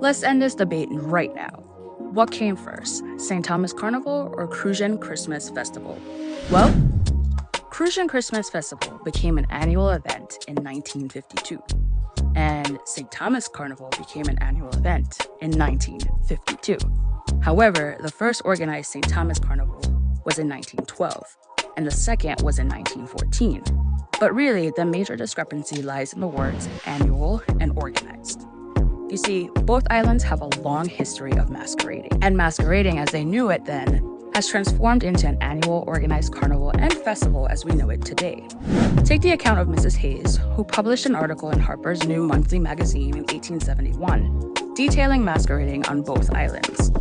Let's end this debate right now. What came first, St. Thomas Carnival or Crucian Christmas Festival? Well, Crucian Christmas Festival became an annual event in 1952, and St. Thomas Carnival became an annual event in 1952. However, the first organized St. Thomas Carnival was in 1912, and the second was in 1914. But really, the major discrepancy lies in the words annual and organized. You see, both islands have a long history of masquerading, and masquerading as they knew it then has transformed into an annual organized carnival and festival as we know it today. Take the account of Mrs. Hayes, who published an article in Harper's New Monthly magazine in 1871, detailing masquerading on both islands.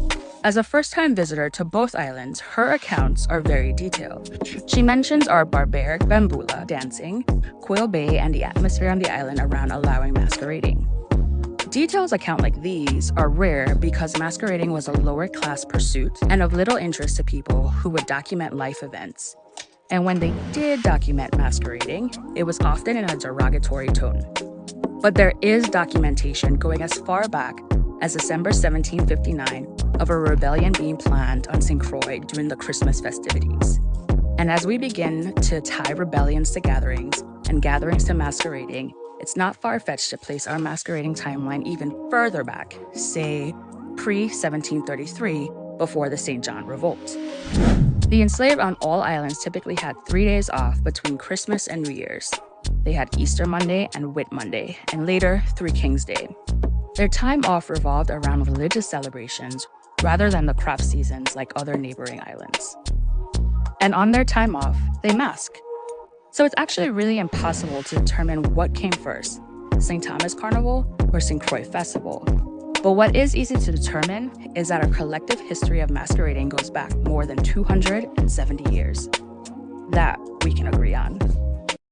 As a first-time visitor to both islands, her accounts are very detailed. She mentions our barbaric bambula dancing, Quill Bay, and the atmosphere on the island around allowing masquerading. Details account like these are rare because masquerading was a lower-class pursuit and of little interest to people who would document life events. And when they did document masquerading, it was often in a derogatory tone. But there is documentation going as far back as December 1759 of a rebellion being planned on St. Croix during the Christmas festivities. And as we begin to tie rebellions to gatherings and gatherings to masquerading, it's not far-fetched to place our masquerading timeline even further back, say pre-1733, before the St. John Revolt. The enslaved on all islands typically had 3 days off between Christmas and New Year's. They had Easter Monday and Whit Monday, and later Three Kings Day. Their time off revolved around religious celebrations rather than the crop seasons like other neighboring islands. And on their time off, they mask. So it's actually really impossible to determine what came first, St. Thomas Carnival or St. Croix Festival. But what is easy to determine is that our collective history of masquerading goes back more than 270 years. That